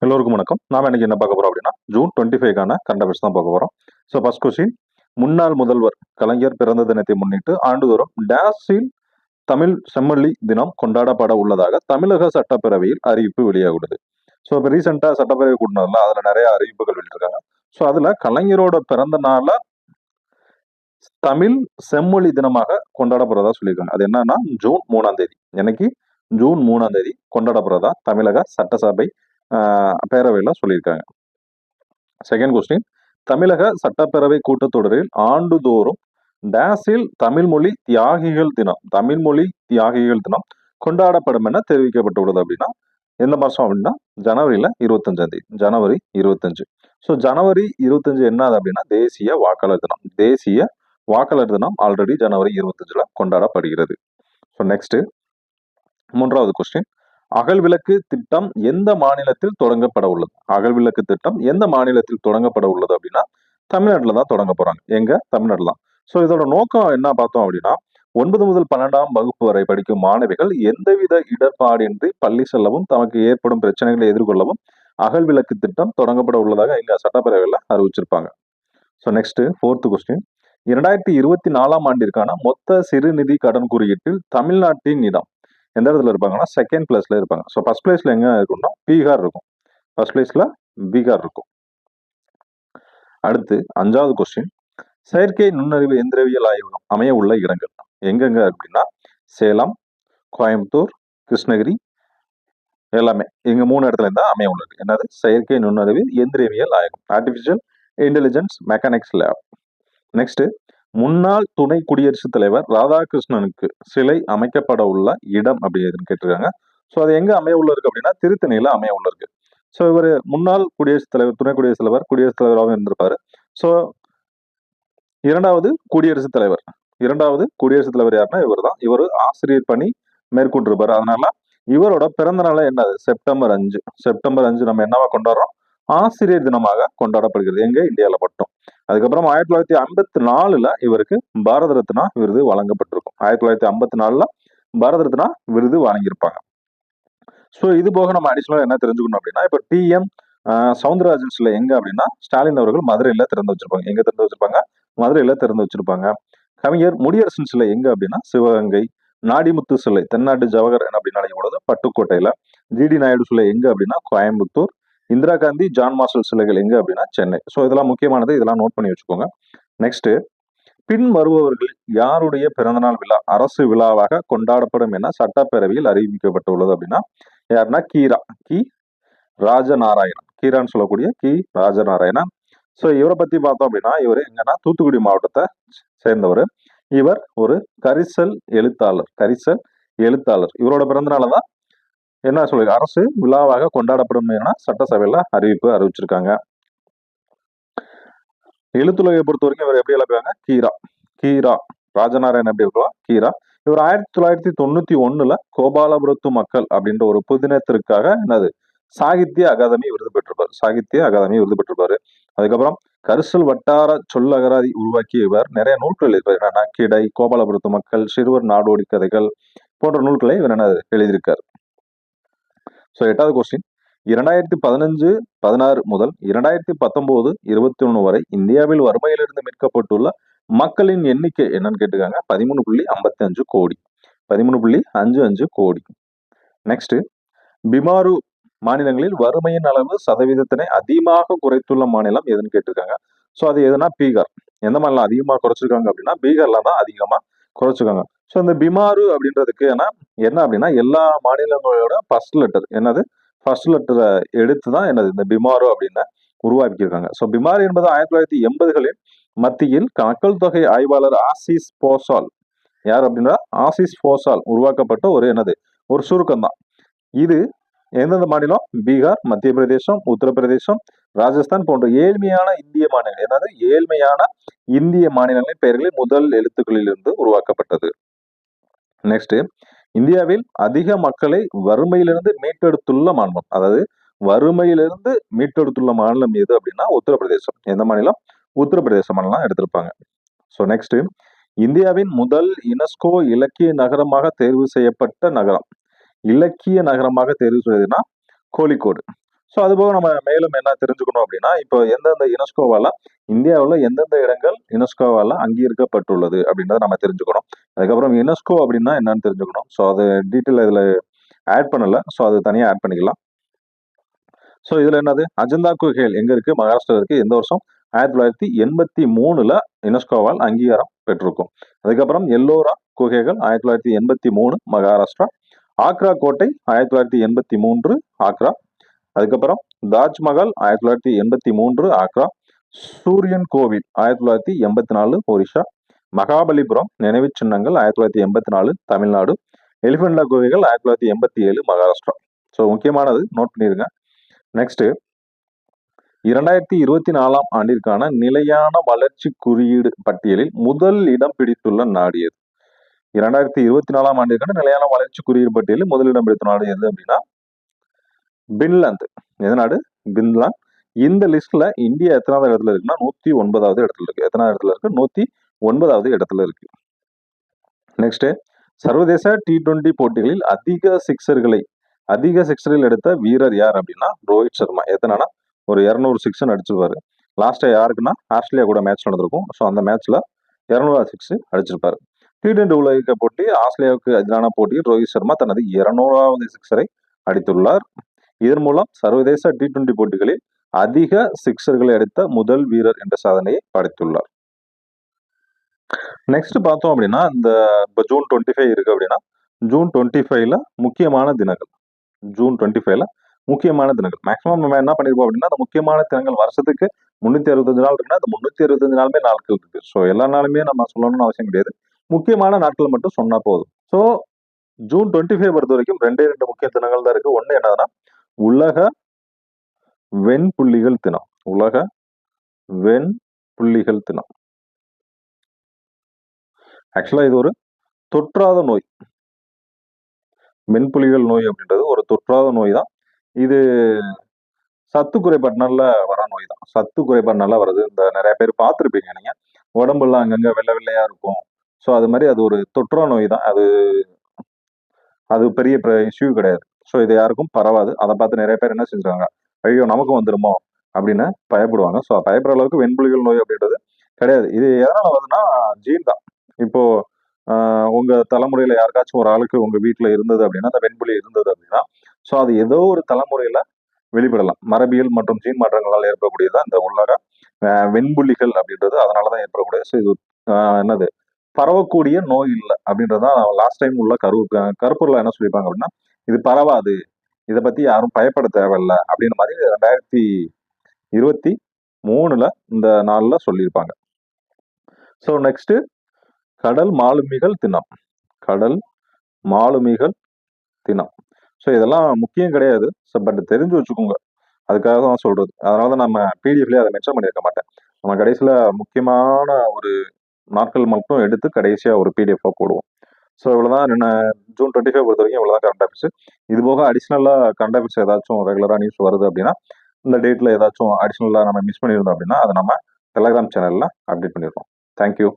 எல்லோருக்கும் வணக்கம். நாம இன்னைக்கு என்ன பார்க்க போறோம் அப்படின்னா ஜூன் 25க்கான கரண்ட் அஃபேர்ஸ் தான் பார்க்க போறோம். ஸோ ஃபர்ஸ்ட் கொஸ்டின், முன்னாள் முதல்வர் கலைஞர் பிறந்த தினத்தை முன்னிட்டு ஆண்டுதோறும் டேஸில் தமிழ் செம்மொழி தினம் கொண்டாடப்பட உள்ளதாக தமிழக சட்டப்பேரவையில் அறிவிப்பு வெளியாகுது. ஸோ இப்போ ரீசெண்டாக சட்டப்பேரவை கூட்டினதுல அதில் நிறைய அறிவிப்புகள் வெளியிட்டிருக்காங்க. ஸோ அதில் கலைஞரோட பிறந்த நாள தமிழ் செம்மொழி தினமாக கொண்டாடப்படுறதா சொல்லியிருக்காங்க. அது என்னன்னா ஜூன் 3ஆம் தேதி. என்னைக்கு? ஜூன் 3ஆம் தேதி கொண்டாடப்படுறதா தமிழக சட்டசபை பேரவையில சொல்லியிருக்காங்க. செகண்ட் கொஸ்டின், தமிழக சட்டப்பேரவை கூட்டத்தொடரில் ஆண்டுதோறும் டேஸில் தமிழ்மொழி தியாகிகள் தினம் கொண்டாடப்படும் என தெரிவிக்கப்பட்டுள்ளது. அப்படின்னா எந்த மாசம் அப்படின்னா ஜனவரியில 25ஆம் தேதி, ஜனவரி 25. ஸோ ஜனவரி 25 என்னது அப்படின்னா தேசிய வாக்காளர் தினம். தேசிய வாக்காளர் தினம் ஆல்ரெடி ஜனவரி 25ல கொண்டாடப்படுகிறது. ஸோ நெக்ஸ்ட் மூன்றாவது கொஸ்டின், அகல்விளக்கு திட்டம் எந்த மாநிலத்தில் தொடங்கப்பட உள்ளது? அகல்விளக்கு திட்டம் எந்த மாநிலத்தில் தொடங்கப்பட உள்ளது அப்படின்னா தமிழ்நாட்டில் தான் தொடங்க போறாங்க. எங்க? தமிழ்நாட்டில் தான். ஸோ இதோட நோக்கம் என்ன பார்த்தோம் அப்படின்னா 9 முதல் 12ஆம் வகுப்பு வரை படிக்கும் மாணவிகள் எந்தவித இடர்பாடின்றி பள்ளி செல்லவும் தமக்கு ஏற்படும் பிரச்சனைகளை எதிர்கொள்ளவும் அகல்விளக்கு திட்டம் தொடங்கப்பட உள்ளதாக எங்க சட்டப்பேரவையில் அறிவிச்சிருப்பாங்க. ஸோ நெக்ஸ்ட் ஃபோர்த் கொஸ்டின், 2024ஆம் ஆண்டிற்கான மொத்த சிறுநிதி கடன் குறியீட்டில் தமிழ்நாட்டின் இடம் எந்த இடத்துல இருப்பாங்கன்னா செகண்ட் பிளேஸ்ல இருப்பாங்க. ஸோ ஃபர்ஸ்ட் பிளேஸ்ல எங்க இருக்கும்னா பீகார் இருக்கும். ஃபர்ஸ்ட் பிளேஸ்ல பீகார் இருக்கும். அடுத்து 5வது கொஸ்டின், செயற்கை நுண்ணறிவு எந்திரவியல் ஆய்வகம் அமைய உள்ள இடங்கள் எங்கெங்க அப்படின்னா சேலம், கோயம்புத்தூர், கிருஷ்ணகிரி எல்லாமே இங்க 3 இடத்துல இருந்தா அமைய உள்ளது. என்னது? செயற்கை நுண்ணறிவு எந்திரவியல் ஆய்வகம், artificial intelligence mechanics lab. Next, முன்னாள் துணை குடியரசுத் தலைவர் ராதாகிருஷ்ணனுக்கு சிலை அமைக்கப்பட உள்ள இடம் அப்படின்னு கேட்டிருக்காங்க. ஸோ அது எங்க அமைய உள்ள இருக்கு அப்படின்னா திருத்தணியில அமைய உள்ள இருக்கு. ஸோ இவர் முன்னாள் குடியரசுத் தலைவர், துணை குடியரசுத் தலைவராகவும் இருந்திருப்பாரு. ஸோ இரண்டாவது குடியரசுத் தலைவர் யாருன்னா இவர் தான். இவர் ஆசிரியர் பணி மேற்கொண்டிருப்பாரு. அதனால இவரோட பிறந்த நாள் என்னது? செப்டம்பர் 5 நம்ம என்னவா கொண்டாடுறோம்? ஆசிரியர் தினமாக கொண்டாடப்படுகிறது. எங்க? இந்தியாவில் மட்டும். அதுக்கப்புறம் 1954ல இவருக்கு பாரத ரத்னா விருது வழங்கப்பட்டிருக்கும். 1954ல பாரத ரத்னா விருது வழங்கியிருப்பாங்க. ஸோ இது போக நம்ம அடிஷனலா என்ன தெரிஞ்சுக்கணும் அப்படின்னா இப்போ TM சவுந்தரராஜன் சிலை எங்க அப்படின்னா ஸ்டாலின் அவர்கள் மதுரையில திறந்து வச்சிருப்பாங்க. எங்க திறந்து வச்சிருப்பாங்க? மதுரையில திறந்து வச்சிருப்பாங்க. கவிஞர் முடியரசன் சிலை எங்க அப்படின்னா சிவகங்கை. நாடிமுத்து சிலை தென்னாட்டு ஜவஹர் அப்படின்னு அழைக்கப்படுது பட்டுக்கோட்டையில. GD நாயுடு சிலை எங்க அப்படின்னா கோயம்புத்தூர். இந்திரா காந்தி, ஜான் மார்ஷல் சிலைகள் எங்க அப்படின்னா சென்னை. ஸோ இதெல்லாம் முக்கியமானது, இதெல்லாம் நோட் பண்ணி வச்சுக்கோங்க. நெக்ஸ்ட், பின் வருபவர்கள் யாருடைய பிறந்தநாள் விழா அரசு விழாவாக கொண்டாடப்படும் என சட்டப்பேரவையில் அறிவிக்கப்பட்டுள்ளது அப்படின்னா யாருன்னா கி ராஜநாராயணன். கீரான்னு சொல்லக்கூடிய ராஜநாராயணன். ஸோ இவரை பத்தி பார்த்தோம் அப்படின்னா இவர் எங்கன்னா தூத்துக்குடி மாவட்டத்தை சேர்ந்தவர். இவர் ஒரு கரிசல் எழுத்தாளர். இவரோட பிறந்தநாள தான் என்ன சொல்லுங்க அரசு விழாவாக கொண்டாடப்படும் என சட்டசபையில அறிவிச்சிருக்காங்க. எழுத்துலகை பொறுத்த வரைக்கும் இவர் எப்படி அழைப்பாங்க? கீரா ராஜநாராயணன் எப்படி இருக்கலாம்? கீரா. இவர் 1991ல கோபாலபுரத்து மக்கள் அப்படின்ற ஒரு புதினத்திற்காக என்னது சாகித்ய அகாதமி விருது பெற்றிருப்பாரு. அதுக்கப்புறம் கரிசல் வட்டார சொல்லகராதி உருவாக்கிய இவர் நிறைய நூல்கள் எழுதியிருப்பார். என்னன்னா கிடை, கோபாலபுரத்து மக்கள், சிறுவர் நாடோடி கதைகள் போன்ற நூல்களை இவர் என்ன எழுதியிருக்காரு. ஸோ 8வது கொஸ்டின், 2015-16 முதல் 2019-21 வரை இந்தியாவில் வறுமையிலிருந்து மீட்கப்பட்டுள்ள மக்களின் எண்ணிக்கை என்னன்னு கேட்டுக்காங்க. 13.55 கோடி. 13.55 கோடி. நெக்ஸ்ட், பிமாரு மாநிலங்களில் வறுமையின் அளவு சதவீதத்தினை அதிகமாக குறைத்துள்ள மாநிலம் எதுன்னு கேட்டிருக்காங்க. ஸோ அது எதுனா பீகார். எந்த மாநிலம் அதிகமாக குறைச்சிருக்காங்க அப்படின்னா பீகார்ல தான் அதிகமா குறைச்சிருக்காங்க. ஸோ இந்த பிமாரு அப்படின்றதுக்கு என்ன அப்படின்னா எல்லா மாநிலங்களோட ஃபர்ஸ்ட் லெட்டரை எடுத்து தான் இந்த பிமாரு அப்படின்னு உருவாக்கியிருக்காங்க. ஸோ பிமாரு என்பது 1980களின் மத்தியில் மக்கள் தொகை ஆய்வாளர் ஆசிஸ் போசால் உருவாக்கப்பட்ட ஒரு சுருக்கம் தான். இது எந்தெந்த மாநிலம்? பீகார், மத்திய பிரதேசம், உத்தரப்பிரதேசம், ராஜஸ்தான் போன்ற ஏழ்மையான இந்திய மாநிலங்களின் பெயர்களில் முதல் எழுத்துக்களில் இருந்து உருவாக்கப்பட்டது. நெக்ஸ்ட், இந்தியாவில் அதிக மக்களை வறுமையிலிருந்து மீட்டெடுத்துள்ள மாநிலம் எது அப்படின்னா உத்தரப்பிரதேசம். எந்த மாநிலம்? உத்தரப்பிரதேச மாநிலம் எடுத்திருப்பாங்க. ஸோ நெக்ஸ்ட், இந்தியாவின் முதல் யுனெஸ்கோ இலக்கிய நகரமாக தேர்வு செய்யப்பட்ட நகரம். கோழிக்கோடு. ஸோ அதுபோக நம்ம மேலும் என்ன தெரிஞ்சுக்கணும் அப்படின்னா, இப்போ எந்தெந்த யுனெஸ்கோவால இந்தியாவில் எந்தெந்த இடங்கள் யுனெஸ்கோவால அங்கீகரிக்கப்பட்டுள்ளது அப்படின்றத நம்ம தெரிஞ்சுக்கணும். அதுக்கப்புறம் யுனெஸ்கோ அப்படின்னா என்னன்னு தெரிஞ்சுக்கணும். ஸோ அது டீட்டெயில் இதில் ஆட் பண்ணல. ஸோ அது தனியாக ஆட் பண்ணிக்கலாம். ஸோ இதுல என்னது அஜந்தா குகைகள் எங்க இருக்கு? மகாராஷ்டிரா இருக்கு. எந்த வருஷம்? 1983ல யுனெஸ்கோவால் அங்கீகாரம் பெற்றிருக்கும். அதுக்கப்புறம் எல்லோரா குகைகள் 1983 மகாராஷ்டிரா. ஆக்ரா கோட்டை 1983 ஆக்ரா. அதுக்கப்புறம் தாஜ்மஹால் 1983 ஆக்ரா. சூரியன் கோவில் 1984 ஒரிஷா. மகாபலிபுரம் நினைவு சின்னங்கள் 1984 தமிழ்நாடு. எலிஃபென்டா குகைகள் 1987 மகாராஷ்டிரா. ஸோ முக்கியமானது நோட் பண்ணிருங்க. நெக்ஸ்ட் 2024 ஆண்டிற்கான நிலையான வளர்ச்சி குறியீடு பட்டியலில் முதல் இடம் பிடித்துள்ள நாடு எது? 2024 ஆண்டிற்கான நிலையான வளர்ச்சி குறியீடு பட்டியலில் முதலிடம் பிடித்த நாடு எது அப்படின்னா பின்லாந்து. எது நாடு? பின்லாந்து. இந்த லிஸ்ட்ல இந்தியா எத்தனாவது இடத்துல இருக்குன்னா 109வது இடத்துல இருக்கு. எத்தனாவது இடத்துல இருக்கு? 109வது இடத்துல இருக்கு. நெக்ஸ்ட் சர்வதேச T20 போட்டிகளில் அதிக சிக்ஸர்கள் எடுத்த வீரர் யார் அப்படின்னா ரோஹித் சர்மா. எத்தனைனா ஒரு 200 சிக்ஸ் அடிச்சிருப்பாரு. லாஸ்டா யாருக்குன்னா ஆஸ்திரேலியா கூட மேட்ச் நடந்திருக்கும். ஸோ அந்த மேட்ச்ல 200 சிக்ஸ் அடிச்சிருப்பாரு. T20 உலக போட்டி ஆஸ்திரேலியாவுக்கு எதிரான போட்டியில் ரோஹித் சர்மா தனது 200வது சிக்ஸரை அடித்துள்ளார். இதன் மூலம் சர்வதேச T20 போட்டிகளில் அதிக சிக்ஸர்களை அடித்த முதல் வீரர் என்ற சாதனையை படைத்துள்ளார். நெக்ஸ்ட் பார்த்தோம் அப்படின்னா இந்த ஜூன் 25 இருக்கு அப்படின்னா ஜூன் 25ல முக்கியமான தினங்கள். ஜூன் 25ல முக்கியமான தினங்கள். மேக்ஸிமம் நம்ம என்ன பண்ணிருப்போம் அப்படின்னா அந்த முக்கியமான தினங்கள் வருஷத்துக்கு 365 நாள் இருக்குன்னா அந்த 365 நாளுமே நாட்கள் இருக்கு. ஸோ எல்லா நாளுமே நம்ம சொல்லணும்னு அவசியம் கிடையாது. முக்கியமான நாட்கள் மட்டும் சொன்னா போதும். ஸோ ஜூன் 25 பொறுத்த வரைக்கும் 2 முக்கிய தினங்கள் தான் இருக்கு. ஒண்ணு என்னதுன்னா உலக வெண்புள்ளிகள் தினம். உலக வெண்புள்ளிகள் தினம். ஆக்சுவலா இது ஒரு தொற்றாத நோய். வெண்புலிகள் நோய் அப்படின்றது ஒரு தொற்றாத நோய் தான். இது சத்து குறைபாடுனால வர நோய் தான். சத்து குறைபாடுனால வருது. இந்த நிறைய பேர் பார்த்துருப்பீங்க நீங்க. உடம்புலாம் அங்கங்க வெள்ளை வெள்ளையா இருக்கும். ஸோ அது மாதிரி அது ஒரு தொற்றா நோய் தான். அது பெரிய இஷ்யூ கிடையாது. ஸோ இது யாருக்கும் பரவாது. அதை பார்த்து நிறைய பேர் என்ன செஞ்சுருக்காங்க, ஐயோ நமக்கும் வந்துருமோ அப்படின்னு பயப்படுவாங்க. ஸோ பயப்படுற அளவுக்கு வெண்புலிகள் நோய் அப்படின்றது கிடையாது. இது எதனால வருதுன்னா ஜீன் தான். இப்போ உங்க தலைமுறையில யாருக்காச்சும் ஒரு ஆளுக்கு உங்க வீட்டுல இருந்தது அப்படின்னா அந்த வெண்புலி இருந்தது அப்படின்னா ஸோ அது ஏதோ ஒரு தலைமுறையில வெளிப்படலாம். மரபியல் மற்றும் ஜீன் மாற்றங்களால் ஏற்படக்கூடியதான் இந்த உலக வெண்புள்ளிகள் அப்படின்றது அதனாலதான் ஏற்படக்கூடியது. ஸோ இது என்னது பரவக்கூடிய நோய் இல்லை அப்படின்றதான் லாஸ்ட் டைம் உள்ள கருப்பொருளா என்ன சொல்லியிருப்பாங்க அப்படின்னா இது பரவாது, இதை பத்தி யாரும் பயப்பட தேவையில்லை அப்படின்ற மாதிரி 2023ல இந்த நாள்ல சொல்லியிருப்பாங்க. ஸோ நெக்ஸ்ட் கடல் மாலுமிகள் தினம். கடல் மாலுமிகள் தினம். ஸோ இதெல்லாம் முக்கியம் கிடையாது. பட் தெரிஞ்சு வச்சுக்கோங்க. அதுக்காக தான் சொல்றது. அதனால தான் நம்ம பிடிஎஃப்லேயே அதை மென்ஷன் பண்ணியிருக்க மாட்டேன். நம்ம கடைசியில் முக்கியமான ஒரு நாட்கள் மட்டும் எடுத்து கடைசியாக ஒரு பிடிஎஃபாக போடுவோம். ஸோ இவ்வளோதான் ஜூன் 25 பொறுத்த வரைக்கும் இவ்வளோதான் கரண்ட் அஃபேர்ஸ். இது போக அடிஷ்னலாக கரண்ட் அஃபேர்ஸ் ஏதாச்சும் ரெகுலராக நியூஸ் வருது அப்படின்னா இந்த டேட்டில் ஏதாச்சும் அடிஷ்னலாக நம்ம மிஸ் பண்ணியிருந்தோம் அப்படின்னா அதை நம்ம டெலகிராம் சேனலில் அப்டேட் பண்ணிடுறோம். தேங்க்யூ.